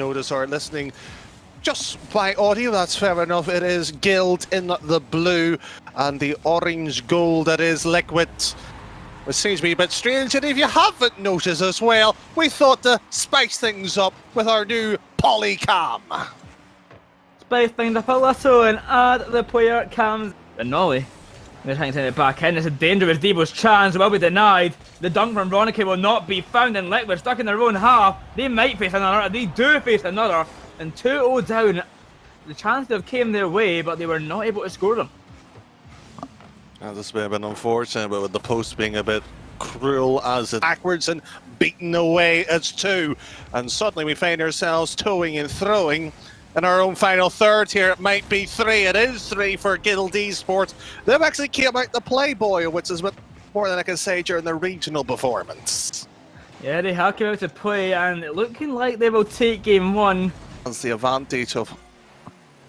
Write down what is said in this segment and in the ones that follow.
notice or listening just by audio, that's fair enough. It is Guild in the blue and the orange gold that is Liquid. It seems to be a bit strange, and if you haven't noticed as well, we thought to spice things up with our new Polycam. Spice things up a little and add the player cams. But Nolly, they're trying to send it back in. It's a dangerous Devo's chance, will be denied. The dunk from Ronicky will not be found in Liquid, stuck in their own half. They might face another, they do face another. And 2-0 down. The chance to have came their way, but they were not able to score them. This may have been unfortunate, but with the post being a bit cruel as it backwards and beaten away as 2. And suddenly we find ourselves toeing and throwing in our own final third here. It might be 3. It is 3 for Guild Esports. They've actually came out the Playboy, which is more than I can say during the regional performance. Yeah, they have come out to play, and looking like they will take game 1. That's the advantage of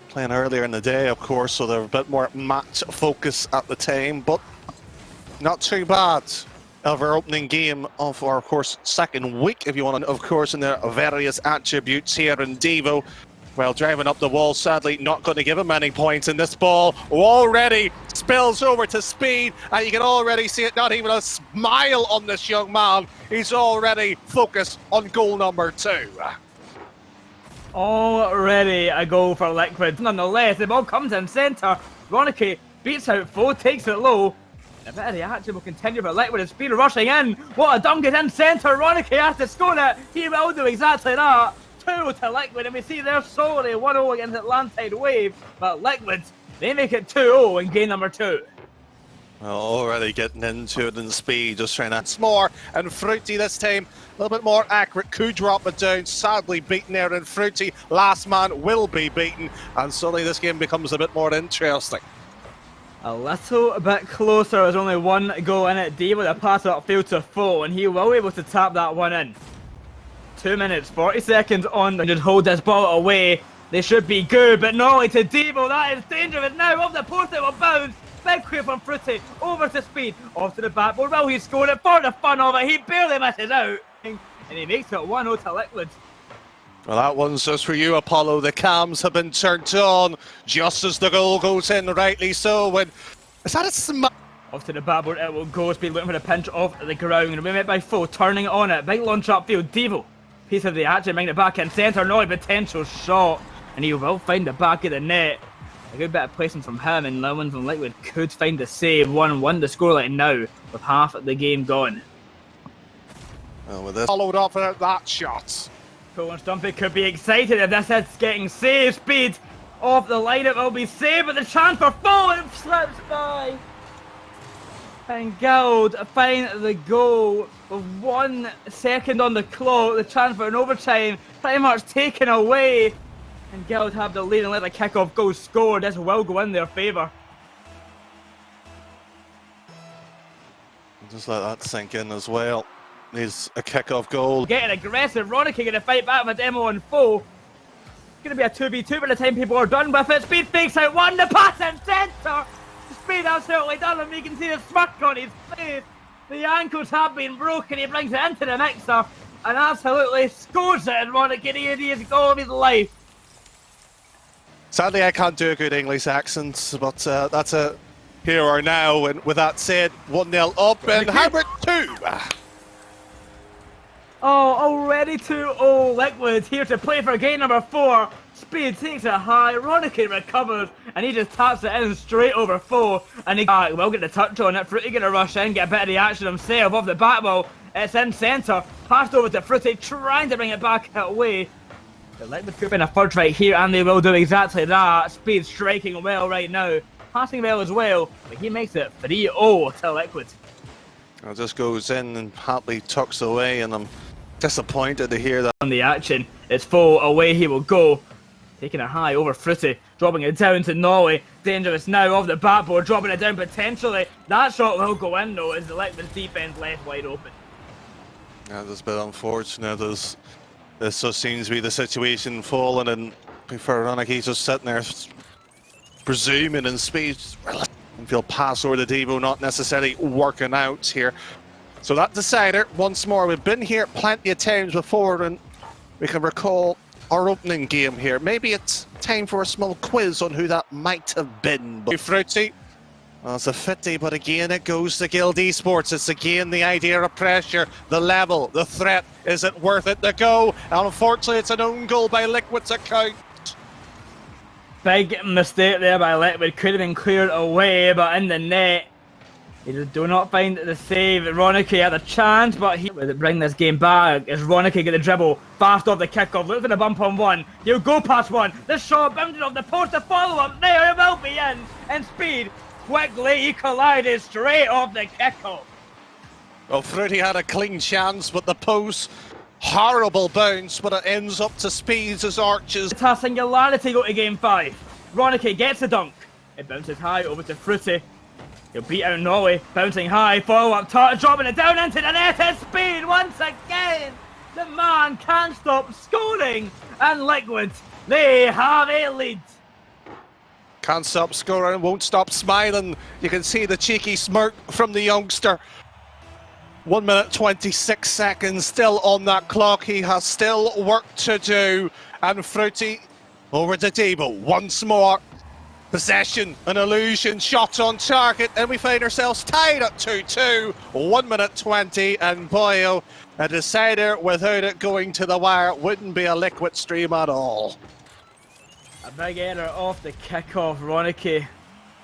playing earlier in the day, of course, so they're a bit more match focus at the time, but not too bad of our opening game of our, of course, second week, if you want to, of course, in their various attributes here in Devo. Well, driving up the wall, sadly, not going to give him any points in this ball. Already spills over to Speed, and you can already see it, not even a smile on this young man. He's already focused on goal number 2. Already a goal for Liquid. Nonetheless, the ball comes in centre. Ronicky beats out Foe, takes it low. A bit of the action will continue for Liquid and Speed rushing in. What a dunk is in centre. Ronicky has to score it. He will do exactly that. 2 to Liquid, and we see they're solely 1-0 against Atlantide Wave. But Liquid, they make it 2-0 in game number 2. Well, already getting into it in Speed, just trying to more, and Fruity this time a little bit more accurate, could drop it down, sadly beaten there, and Fruity, last man, will be beaten, and suddenly this game becomes a bit more interesting. A little bit closer, there's only 1 goal in it. D with a pass upfield to Foe, and he will be able to tap that one in. 2 minutes, 40 seconds on, and just hold this ball away. They should be good, but no, to Devo, that is dangerous now, off the post it will bounce. Big clear from Fruity, over to Speed, off to the backboard. Will he score it for the fun of it? He barely misses out, and he makes it 1-0 to Liquid. Well, that one's just for you, Apollo. The cams have been turned on just as the goal goes in, rightly so. When is that a smack? Off to the backboard, it will go. Speed looking for the pinch off the ground. We met by Foe, turning on it. Big launch upfield. Devo, piece of the action, bring it back in centre. No potential shot, and he will find the back of the net. A good bit of placement from him, and no one from Liquid could find the save. 1-1 the scoreline now, with half the game gone. Well, with this followed up with that shot. Cool, and Stumpy could be excited if this is getting saved. Speed off the line, it will be saved, but the chance for Foe, it slips by. And Guild find the goal with 1 second on the clock. The chance for an overtime pretty much taken away. And Guild have the lead and let the kickoff goal score. This will go in their favour. Just let that sink in as well. Needs a kickoff goal. Getting aggressive. Ronicky going to fight back with Demo and Foe. It's going to be a 2v2 by the time people are done with it. Speed fakes out 1. The pass in centre. Speed absolutely done him. You can see the smirk on his face. The ankles have been broken. He brings it into the mixer and absolutely scores it. And Ronicky, he has goal of his life. Sadly, I can't do a good English accent, but that's a here or now. And with that said, 1-0 up, and Hybrid 2. Oh, already 2-0 Liquid here to play for game number 4. Speed takes it high, Ronicky recovers, and he just taps it in straight over Foe. And he will get the touch on it. Fruity going to rush in, get a bit of the action himself off the back wall. It's in centre, passed over to Fruity, trying to bring it back away. The Liquid could in a fudge right here, and they will do exactly that. Speed striking well right now, passing well as well, but he makes it 3-0 to Liquid. It just goes in and happily tucks away, and I'm disappointed to hear that. On the action, it's Foe, away he will go. Taking it high over Fruity, dropping it down to Nolly. Dangerous now off the backboard, dropping it down potentially. That shot will go in though, as the Liquid's defense left wide open. Yeah, that's a bit unfortunate. This just seems to be the situation falling, and for Ronicky just sitting there presuming in Speed and feel pass over the Devo, not necessarily working out here. So that decider, once more, we've been here plenty of times before, and we can recall our opening game here. Maybe it's time for a small quiz on who that might have been. But Fruity, well, it's a 50, but again it goes to Guild Esports. It's again the idea of pressure, the level, the threat. Is it worth it to go? And unfortunately, it's an own goal by Liquid's account. Big mistake there by Liquid. Could have been cleared away, but in the net. He just do not find the save. Ronicky had a chance, but he would bring this game back as Ronicky get the dribble fast off the kickoff. Look for the bump on one. He'll go past one. The shot bounded off the post. The follow up there. It will be in speed. Quickly he collided straight off the kickoff. Well, Fruity had a clean chance, but the post, horrible bounce, but it ends up to Speeds as Arches. It's a singularity go to game 5. Ronicky gets the dunk. It bounces high over to Fruity. He'll beat out Norway, bouncing high, follow-up touch, dropping it down into the net at speed once again. The man can't stop scoring, and Liquid, they have a lead. Can't stop scoring, won't stop smiling. You can see the cheeky smirk from the youngster. 1 minute 26 seconds still on that clock. He has still work to do. And Fruity over to Debo once more. Possession, an illusion, shot on target, and we find ourselves tied at 2-2, 1 minute 20, and boy, a decider without it going to the wire wouldn't be a Liquid stream at all. A big error off the kickoff. Ronicky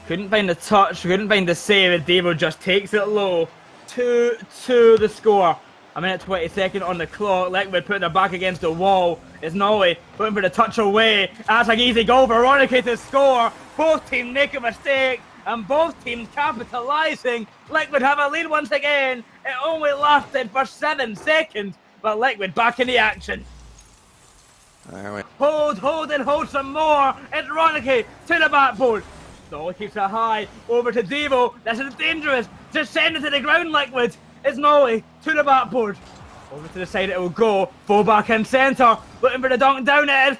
couldn't find the touch, couldn't find the save, and Devo just takes it low. 2-2 the score. A minute 22 on the clock. Liquid putting their back against the wall. It's Norway putting for the touch away. That's an easy goal for Ronicky to score. Both teams make a mistake, and both teams capitalising. Liquid have a lead once again. It only lasted for 7 seconds, but Liquid back in the action. Hold some more. It's Ronicky to the backboard. Norway keeps it high. Over to Devo. This is dangerous. Just send it to the ground, Liquid. It's Norway to the backboard. Over to the side it will go. Full back in centre. Looking for the dunk down. It is